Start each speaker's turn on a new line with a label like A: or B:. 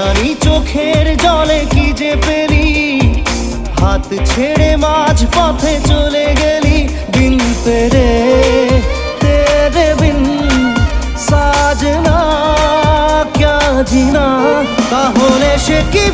A: জানি চোখের জলে কি যে পেলি, হাত ছেড়ে মাঝ পথে চলে গেলি। বিন তেরে তেরে বিন সাজনা ক্যা জিনা, তাহলে সে কি